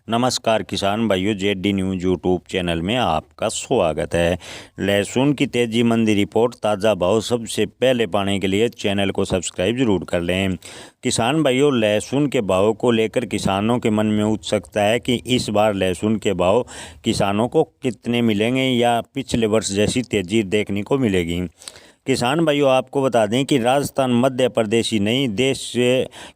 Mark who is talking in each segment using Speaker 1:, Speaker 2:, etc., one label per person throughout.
Speaker 1: नमस्कार किसान भाइयों, जेडी न्यूज़ यूट्यूब चैनल में आपका स्वागत है। लहसुन की तेजी मंदी रिपोर्ट, ताज़ा भाव सबसे पहले पाने के लिए चैनल को सब्सक्राइब जरूर कर लें। किसान भाइयों, लहसुन के भाव को लेकर किसानों के मन में उत्सुकता है कि इस बार लहसुन के भाव किसानों को कितने मिलेंगे या पिछले वर्ष जैसी तेजी देखने को मिलेगी। किसान भाइयों, आपको बता दें कि राजस्थान, मध्य प्रदेश ही नहीं, देश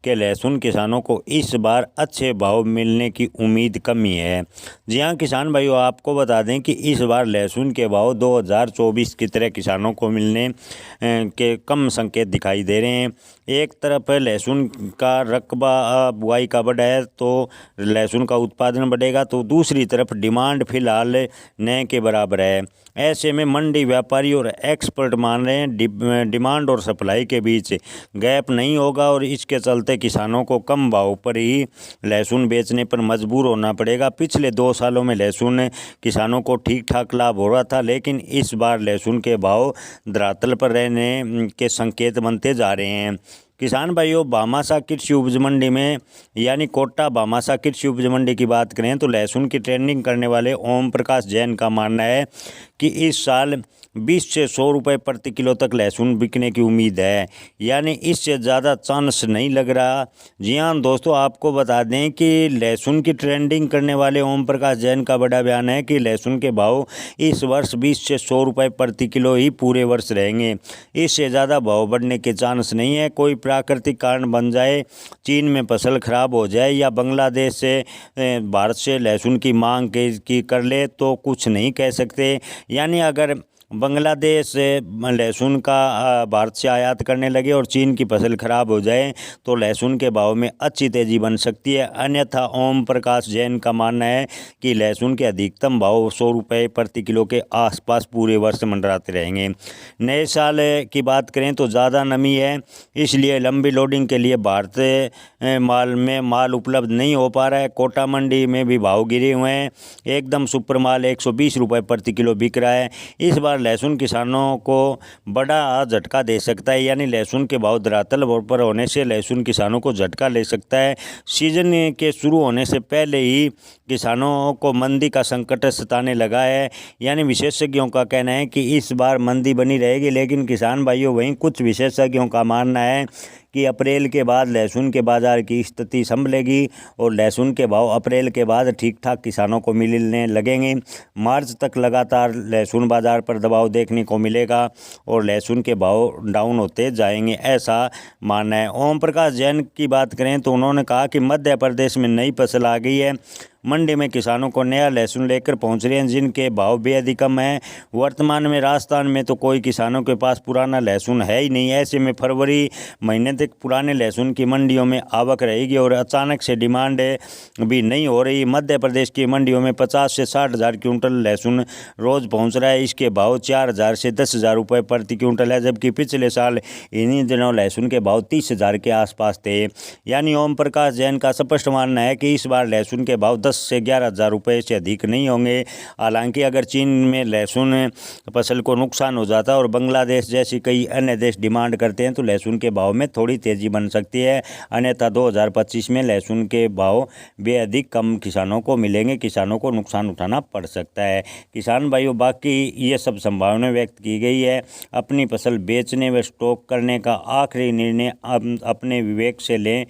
Speaker 1: के लहसुन किसानों को इस बार अच्छे भाव मिलने की उम्मीद कम ही है। जी हां किसान भाइयों, आपको बता दें कि इस बार लहसुन के भाव 2024 की तरह किसानों को मिलने के कम संकेत दिखाई दे रहे हैं। एक तरफ लहसुन का रकबा बुआई का बढ़ा है तो लहसुन का उत्पादन बढ़ेगा, तो दूसरी तरफ डिमांड फिलहाल न के बराबर है। ऐसे में मंडी व्यापारी और एक्सपर्ट मान रहे हैं डिमांड और सप्लाई के बीच गैप नहीं होगा और इसके चलते किसानों को कम भाव पर ही लहसुन बेचने पर मजबूर होना पड़ेगा। पिछले 2 सालों में लहसुन किसानों को ठीक ठाक लाभ हो रहा था, लेकिन इस बार लहसुन के भाव धरातल पर रहने के संकेत बनते जा रहे हैं। किसान भाइयों, भामाशाह कृषि उपज मंडी में यानी कोटा भामाशाह कृषि उपज मंडी की बात करें तो लहसुन की ट्रेडिंग करने वाले ओम प्रकाश जैन का मानना है कि इस साल 20 से 100 रुपये प्रति किलो तक लहसुन बिकने की उम्मीद है, यानी इससे ज़्यादा चांस नहीं लग रहा। जी हाँ दोस्तों, आपको बता दें कि लहसुन की ट्रेडिंग करने वाले ओम प्रकाश जैन का बड़ा बयान है कि लहसुन के भाव इस वर्ष 20 से 100 रुपये प्रति किलो ही पूरे वर्ष रहेंगे। इससे ज़्यादा भाव बढ़ने के चांस नहीं है। कोई प्राकृतिक कारण बन जाए, चीन में फसल खराब हो जाए या बांग्लादेश से भारत से लहसुन की मांग की कर ले तो कुछ नहीं कह सकते। यानी अगर बांग्लादेश से लहसुन का भारत से आयात करने लगे और चीन की फसल खराब हो जाए तो लहसुन के भाव में अच्छी तेज़ी बन सकती है। अन्यथा ओम प्रकाश जैन का मानना है कि लहसुन के अधिकतम भाव 100 रुपये प्रति किलो के आसपास पूरे वर्ष मंडराते रहेंगे। नए साल की बात करें तो ज़्यादा नमी है, इसलिए लंबी लोडिंग के लिए भारतीय माल उपलब्ध नहीं हो पा रहा है। कोटा मंडी में भी भाव गिरे हुए हैं, एकदम सुपर माल 120 रुपये प्रति किलो बिक रहा है। इस बार लहसुन किसानों को बड़ा झटका दे सकता है, यानी लहसुन के भाव धरातल पर होने से लहसुन किसानों को झटका ले सकता है। सीजन के शुरू होने से पहले ही किसानों को मंदी का संकट सताने लगा है, यानी विशेषज्ञों का कहना है कि इस बार मंदी बनी रहेगी। लेकिन किसान भाइयों, वहीं कुछ विशेषज्ञों का मानना है कि अप्रैल के बाद लहसुन के बाज़ार की स्थिति संभलेगी और लहसुन के भाव अप्रैल के बाद ठीक ठाक किसानों को मिलने लगेंगे। मार्च तक लगातार लहसुन बाज़ार पर दबाव देखने को मिलेगा और लहसुन के भाव डाउन होते जाएंगे, ऐसा मानना है। ओम प्रकाश जैन की बात करें तो उन्होंने कहा कि मध्य प्रदेश में नई फसल आ गई है, मंडी में किसानों को नया लहसुन लेकर पहुंच रहे हैं जिनके भाव बेहद ही कम हैं। वर्तमान में राजस्थान में तो कोई किसानों के पास पुराना लहसुन है ही नहीं। ऐसे में फरवरी महीने तक पुराने लहसुन की मंडियों में आवक रहेगी और अचानक से डिमांड भी नहीं हो रही। मध्य प्रदेश की मंडियों में 50 से 60 हज़ार क्विंटल लहसुन रोज़ पहुँच रहा है। इसके भाव 4,000 से 10,000 रुपये प्रति क्विंटल है, जबकि पिछले साल इन्हीं दिनों लहसुन के भाव 30,000 के आसपास थे। यानी ओम प्रकाश जैन का स्पष्ट मानना है कि इस बार लहसुन के भाव 10 से 11,000 रुपये से अधिक नहीं होंगे। हालांकि अगर चीन में लहसुन फसल को नुकसान हो जाता है और बांग्लादेश जैसी कई अन्य देश डिमांड करते हैं तो लहसुन के भाव में थोड़ी तेज़ी बन सकती है। अन्यथा 2025 में लहसुन के भाव बेअधिक कम किसानों को मिलेंगे, किसानों को नुकसान उठाना पड़ सकता है। किसान भाइयों, बाकी ये सब संभावना व्यक्त की गई है। अपनी फसल बेचने व स्टॉक करने का आखिरी निर्णय अपने विवेक से लें।